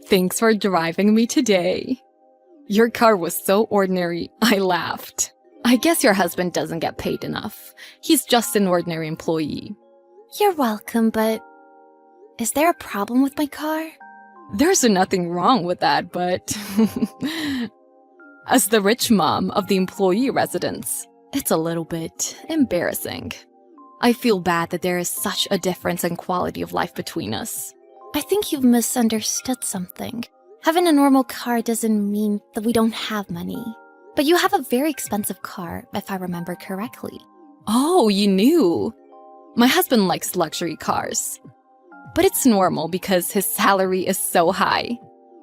Thanks for driving me today. Your car was so ordinary, I laughed. I guess your husband doesn't get paid enough. He's just an ordinary employee. You're welcome, but is there a problem with my car? There's nothing wrong with that, but as the rich mom of the employee residence, it's a little bit embarrassing. I feel bad that there is such a difference in quality of life between us. I think you've misunderstood something. Having a normal car doesn't mean that we don't have money. But you have a very expensive car, if I remember correctly. Oh, you knew. My husband likes luxury cars. But it's normal because his salary is so high.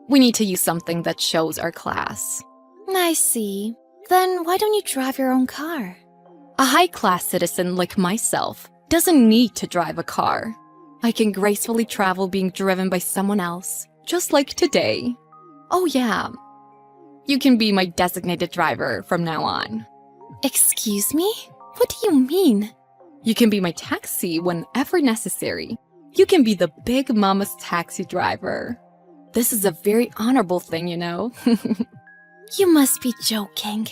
We need to use something that shows our class. I see. Then why don't you drive your own car? A high-class citizen like myself doesn't need to drive a car. I can gracefully travel being driven by someone else, just like today. Oh yeah, you can be my designated driver from now on. Excuse me? What do you mean? You can be my taxi whenever necessary. You can be the big mama's taxi driver. This is a very honorable thing, you know. You must be joking.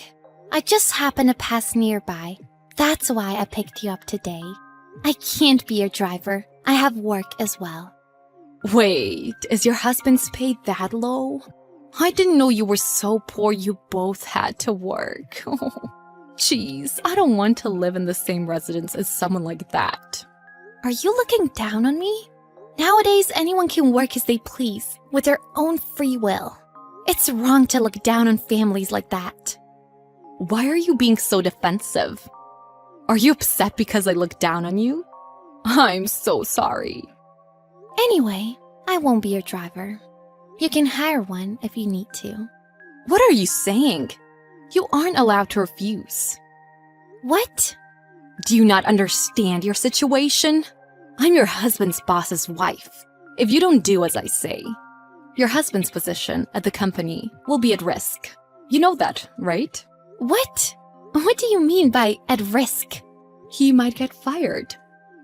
I just happened to pass nearby. That's why I picked you up today. I can't be your driver. I have work as well. Wait, is your husband's pay that low? I didn't know you were so poor you both had to work. Jeez, I don't want to live in the same residence as someone like that. Are you looking down on me? Nowadays, anyone can work as they please, with their own free will. It's wrong to look down on families like that. Why are you being so defensive? Are you upset because I look down on you? I'm so sorry. Anyway, I won't be your driver. You can hire one if you need to. What are you saying? You aren't allowed to refuse. What? Do you not understand your situation? I'm your husband's boss's wife. If you don't do as I say, your husband's position at the company will be at risk. You know that, right? What? What do you mean by at risk? He might get fired.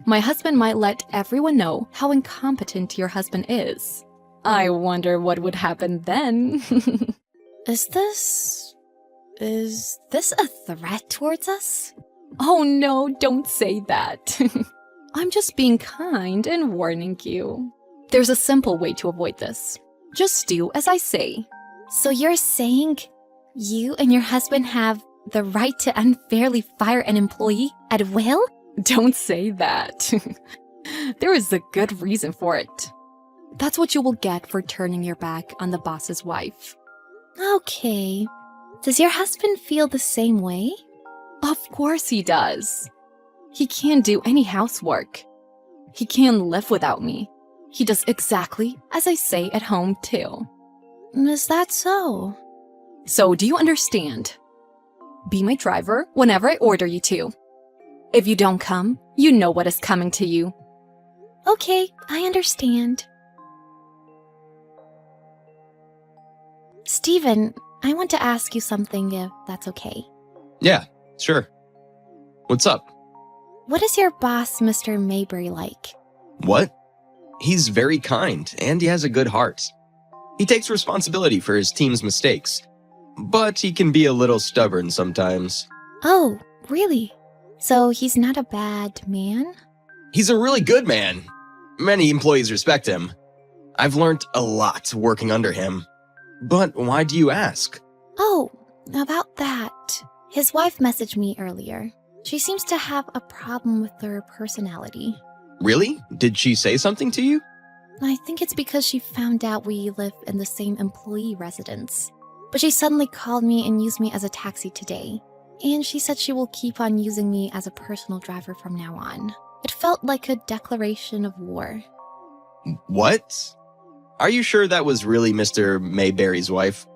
My husband might let everyone know how incompetent your husband is. I wonder what would happen then. Is this a threat towards us? Oh no, don't say that. I'm just being kind and warning you. There's a simple way to avoid this. Just do as I say. So you're saying you and your husband have the right to unfairly fire an employee at will? Don't say that. There is a good reason for it. That's what you will get for turning your back on the boss's wife. Okay. Does your husband feel the same way? Of course he does. He can't do any housework. He can't live without me. He does exactly as I say at home too. Is that so? So do you understand? Be my driver whenever I order you to. If you don't come, you know what is coming to you. Okay, I understand. Steven, I want to ask you something if that's okay. Yeah, sure. What's up? What is your boss, Mr. Mayberry, like? What? He's very kind, and he has a good heart. He takes responsibility for his team's mistakes, but he can be a little stubborn sometimes. Oh, really? So he's not a bad man? He's a really good man. Many employees respect him. I've learned a lot working under him. But why do you ask? Oh, about that. His wife messaged me earlier. She seems to have a problem with her personality. Really? Did she say something to you? I think it's because she found out we live in the same employee residence. But she suddenly called me and used me as a taxi today. And she said she will keep on using me as a personal driver from now on. It felt like a declaration of war. What? Are you sure that was really Mr. Mayberry's wife?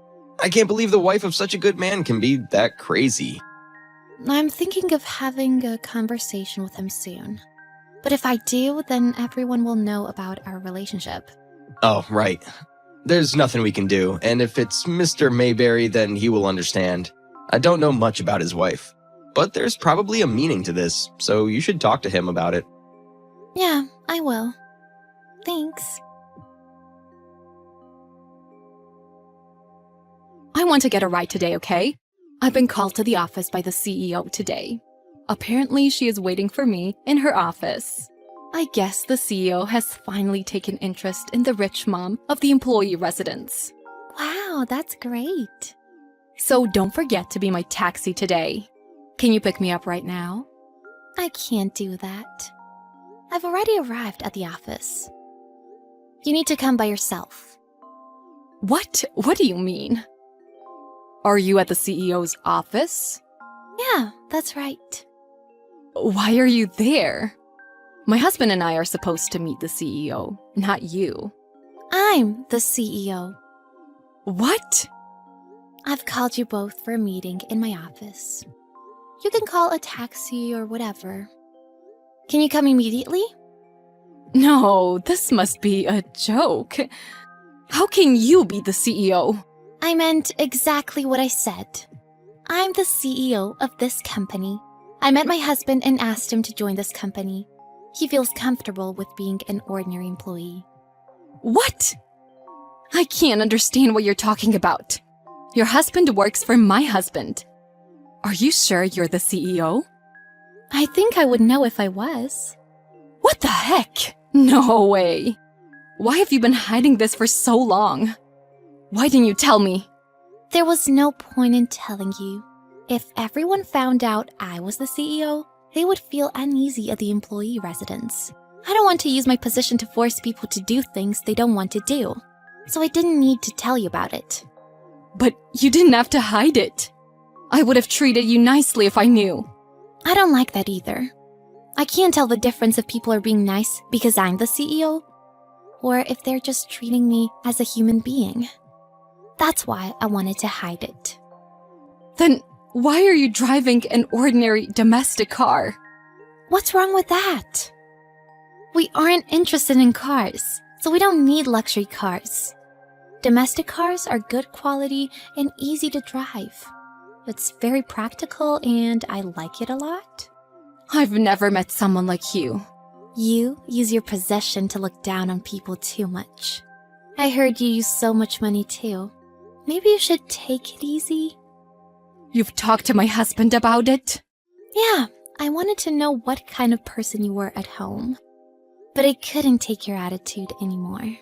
I can't believe the wife of such a good man can be that crazy. I'm thinking of having a conversation with him soon. But if I do, then everyone will know about our relationship. Oh, right. There's nothing we can do, and if it's Mr. Mayberry, then he will understand. I don't know much about his wife, but there's probably a meaning to this, so you should talk to him about it. Yeah, I will. Thanks. I want to get a ride today, okay? I've been called to the office by the CEO today. Apparently, she is waiting for me in her office. I guess the CEO has finally taken interest in the rich mom of the employee residence. Wow, that's great. So don't forget to be my taxi today. Can you pick me up right now? I can't do that. I've already arrived at the office. You need to come by yourself. What? What do you mean? Are you at the CEO's office? Yeah, that's right. Why are you there? My husband and I are supposed to meet the CEO, not you. I'm the CEO. What? I've called you both for a meeting in my office. You can call a taxi or whatever. Can you come immediately? No, this must be a joke. How can you be the CEO? I meant exactly what I said. I'm the CEO of this company. I met my husband and asked him to join this company. He feels comfortable with being an ordinary employee. What? I can't understand what you're talking about. Your husband works for my husband. Are you sure you're the CEO? I think I would know if I was. What the heck? No way. Why have you been hiding this for so long? Why didn't you tell me? There was no point in telling you. If everyone found out I was the CEO, they would feel uneasy at the employee residence. I don't want to use my position to force people to do things they don't want to do. So I didn't need to tell you about it. But you didn't have to hide it. I would have treated you nicely if I knew. I don't like that either. I can't tell the difference if people are being nice because I'm the CEO, or if they're just treating me as a human being. That's why I wanted to hide it. Then why are you driving an ordinary domestic car? What's wrong with that? We aren't interested in cars, so we don't need luxury cars. Domestic cars are good quality and easy to drive. It's very practical and I like it a lot. I've never met someone like you. You use your possession to look down on people too much. I heard you use so much money too. Maybe you should take it easy. You've talked to my husband about it? Yeah, I wanted to know what kind of person you were at home. But I couldn't take your attitude anymore.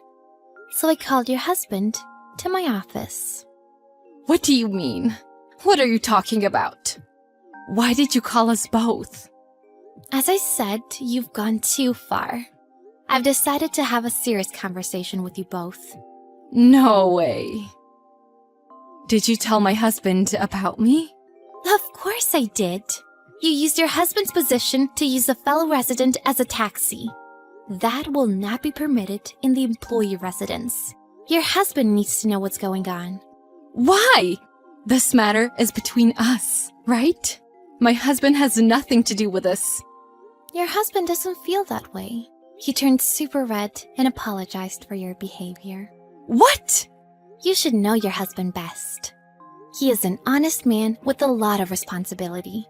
So I called your husband to my office. What do you mean? What are you talking about? Why did you call us both? As I said, you've gone too far. I've decided to have a serious conversation with you both. No way. Did you tell my husband about me? Of course I did. You used your husband's position to use a fellow resident as a taxi. That will not be permitted in the employee residence. Your husband needs to know what's going on. Why? This matter is between us, right? My husband has nothing to do with this. Your husband doesn't feel that way. He turned super red and apologized for your behavior. What? You should know your husband best. He is an honest man with a lot of responsibility.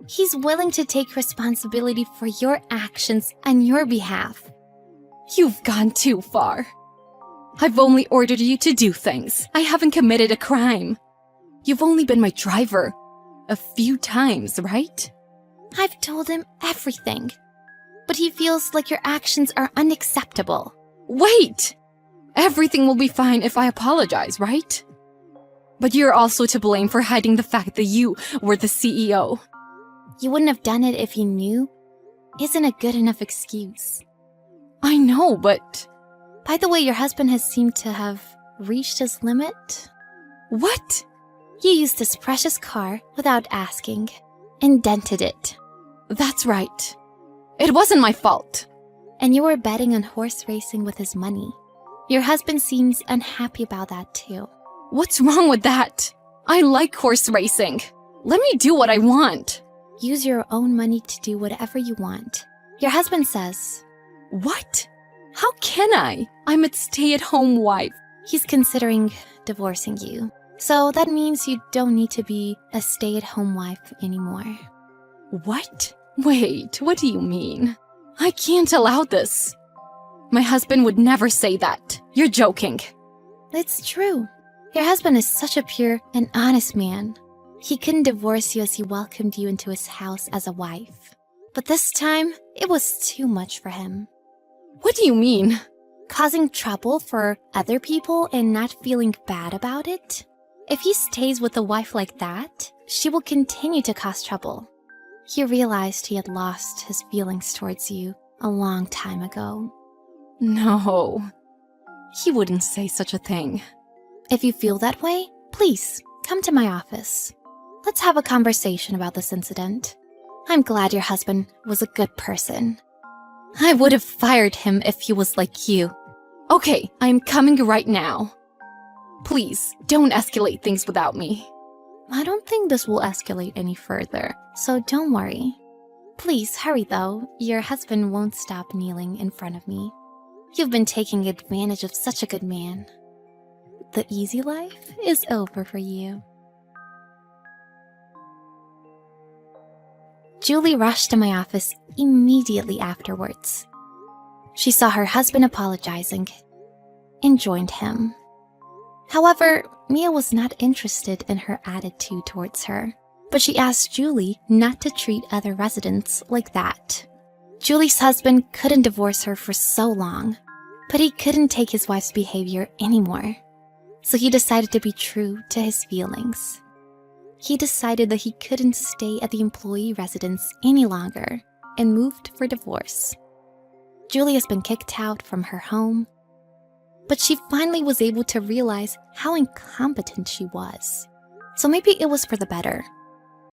He's willing to take responsibility for your actions on your behalf. You've gone too far. I've only ordered you to do things. I haven't committed a crime. You've only been my driver a few times, right? I've told him everything, but he feels like your actions are unacceptable. Wait! Everything will be fine if I apologize, right? But you're also to blame for hiding the fact that you were the CEO. You wouldn't have done it if you knew. Isn't a good enough excuse. I know, but... By the way, your husband has seemed to have reached his limit. What? You used his precious car without asking, and dented it. That's right. It wasn't my fault. And you were betting on horse racing with his money. Your husband seems unhappy about that too. What's wrong with that? I like horse racing. Let me do what I want. Use your own money to do whatever you want. Your husband says. What? How can I? I'm a stay-at-home wife. He's considering divorcing you. So that means you don't need to be a stay-at-home wife anymore. What? Wait, what do you mean? I can't allow this. My husband would never say that. You're joking. It's true. Your husband is such a pure and honest man. He couldn't divorce you as he welcomed you into his house as a wife. But this time, it was too much for him. What do you mean? Causing trouble for other people and not feeling bad about it? If he stays with a wife like that, she will continue to cause trouble. He realized he had lost his feelings towards you a long time ago. No. He wouldn't say such a thing. If you feel that way, please come to my office. Let's have a conversation about this incident. I'm glad your husband was a good person. I would have fired him if he was like you. Okay, I'm coming right now. Please, don't escalate things without me. I don't think this will escalate any further, so don't worry. Please hurry though, your husband won't stop kneeling in front of me. You've been taking advantage of such a good man. The easy life is over for you. Julie rushed to my office immediately afterwards. She saw her husband apologizing and joined him. However, Mia was not interested in her attitude towards her, but she asked Julie not to treat other residents like that. Julie's husband couldn't divorce her for so long, but he couldn't take his wife's behavior anymore. So he decided to be true to his feelings. He decided that he couldn't stay at the employee residence any longer and moved for divorce. Julie has been kicked out from her home, but she finally was able to realize how incompetent she was. So maybe it was for the better.